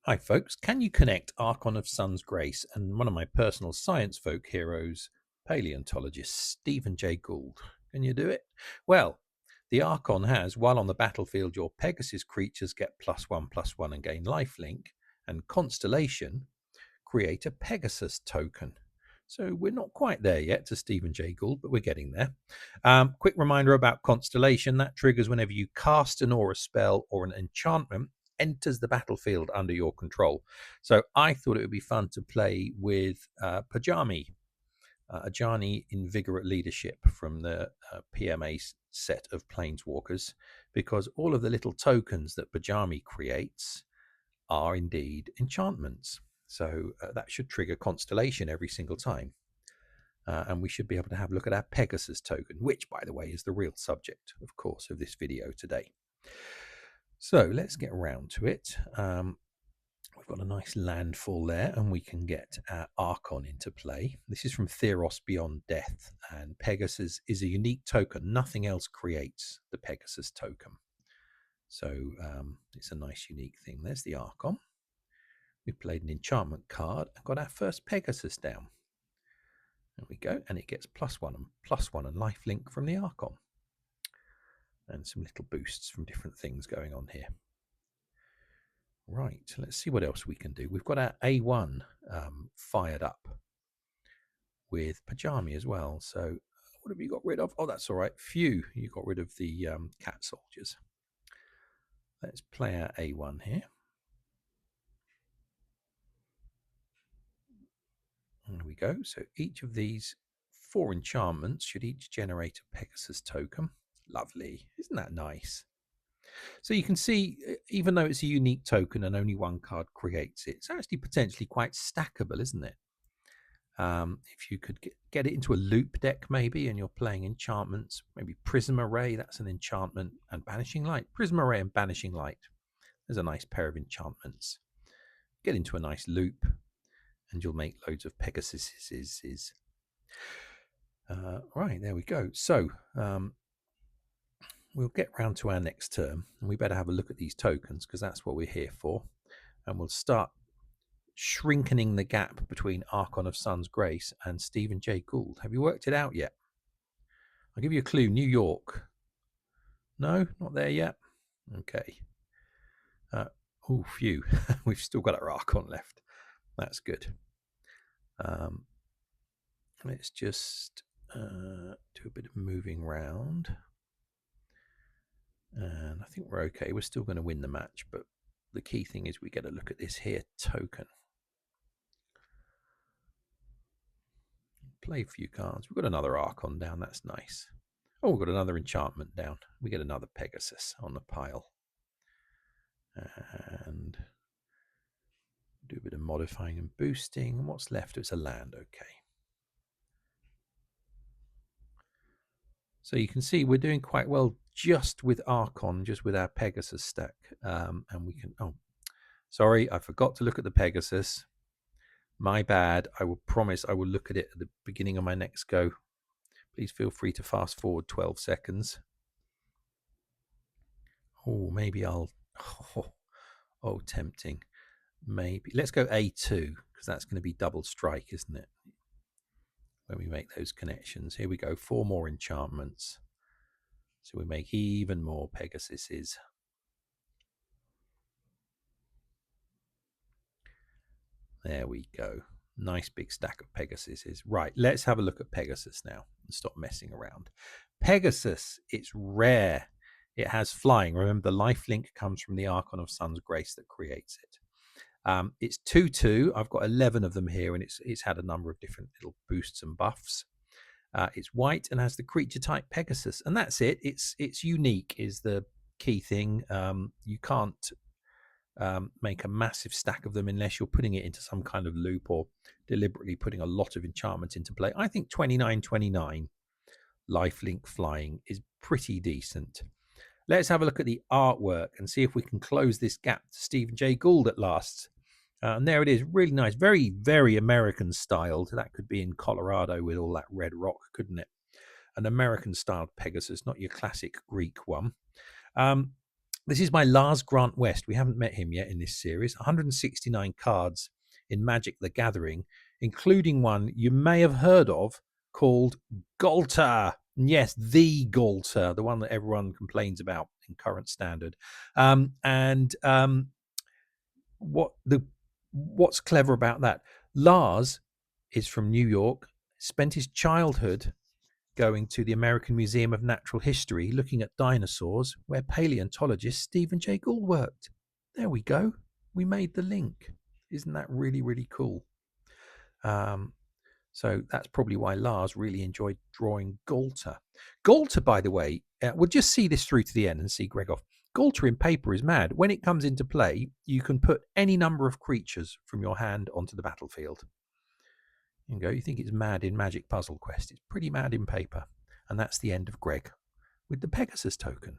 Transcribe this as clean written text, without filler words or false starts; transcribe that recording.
Hi folks, can you connect Archon of Sun's Grace and one of my personal science folk heroes, paleontologist Stephen Jay Gould? Can you do it? Well, the Archon has, while on the battlefield, your Pegasus creatures get +1/+1 and gain lifelink, and Constellation create a Pegasus token. So we're not quite there yet to Stephen Jay Gould, but we're getting there. Quick reminder about Constellation. That triggers whenever you cast an aura spell or an enchantment enters the battlefield under your control. So I thought it would be fun to play with Pajami, Ajani Invigorate Leadership from the PMA set of Planeswalkers, because all of the little tokens that Pajami creates are indeed enchantments. So that should trigger Constellation every single time. And we should be able to have a look at our Pegasus token, which, by the way, is the real subject, of course, of this video today. So let's get around to it. We've got a nice landfall there, and we can get our Archon into play. This is from Theros Beyond Death, and Pegasus is a unique token. Nothing else creates the Pegasus token. So it's a nice, unique thing. There's the Archon. We played an enchantment card and got our first Pegasus down. There we go, and it gets +1 and +1 and lifelink from the Archon. And some little boosts from different things going on here. Right, let's see what else we can do. We've got our A1 fired up with Pajami as well. So what have you got rid of? Oh, that's all right. Phew, you got rid of the cat soldiers. Let's play our A1 here. There we go. So each of these 4 enchantments should each generate a Pegasus token. Lovely. Isn't that nice? So you can see, even though it's a unique token and only one card creates it, it's actually potentially quite stackable, isn't it? If you could get it into a loop deck maybe, and you're playing enchantments, maybe Prism Array, that's an enchantment, and Banishing Light. Prism Array and Banishing Light. There's a nice pair of enchantments. Get into a nice loop, and you'll make loads of Pegasuses. Right, there we go. So we'll get round to our next term, and we better have a look at these tokens, because that's what we're here for. And we'll start shrinking the gap between Archon of Sun's Grace and Stephen Jay Gould. Have you worked it out yet? I'll give you a clue. New York. No, not there yet. Okay. Oh, phew. We've still got our Archon left. That's good. Let's just do a bit of moving around. And I think we're okay. We're still going to win the match, but the key thing is we get a look at this here token. Play a few cards. We've got another Archon down. That's nice. Oh, we've got another enchantment down. We get another Pegasus on the pile. And do a bit of modifying and boosting. And what's left? It's a land. Okay. So you can see we're doing quite well just with Archon, just with our Pegasus stack. And we can... Oh, sorry, I forgot to look at the Pegasus. My bad. I will promise I will look at it at the beginning of my next go. Please feel free to fast forward 12 seconds. Oh, maybe I'll... Oh, tempting. Maybe. Let's go A2, because that's going to be double strike, isn't it? When we make those connections. Here we go. 4 more enchantments. So we make even more Pegasuses. There we go. Nice big stack of Pegasuses. Right, let's have a look at Pegasus now and stop messing around. Pegasus, it's rare. It has flying. Remember, the lifelink comes from the Archon of Sun's Grace that creates it. It's 2/2. I've got 11 of them here, and it's had a number of different little boosts and buffs. It's white and has the creature type Pegasus, and that's it. It's unique is the key thing. You can't make a massive stack of them unless you're putting it into some kind of loop or deliberately putting a lot of enchantments into play. I think 29/29 lifelink flying is pretty decent. Let's have a look at the artwork and see if we can close this gap to Stephen Jay Gould at last. And there it is, really nice, very, very American styled. That could be in Colorado with all that red rock, couldn't it? An American styled Pegasus, not your classic Greek one. This is by Lars Grant West. We haven't met him yet in this series. 169 cards in Magic the Gathering, including one you may have heard of called Galter. Yes, the Galter, the one that everyone complains about in current standard. What's clever about that? Lars is from New York, spent his childhood going to the American Museum of Natural History looking at dinosaurs, where paleontologist Stephen Jay Gould worked. There we go. We made the link. Isn't that really, really cool? So that's probably why Lars really enjoyed drawing Galter. Galter, by the way, we'll just see this through to the end and see Greg off. Galter in paper is mad. When it comes into play, you can put any number of creatures from your hand onto the battlefield. You go, you think it's mad in Magic Puzzle Quest. It's pretty mad in paper. And that's the end of Greg with the Pegasus token.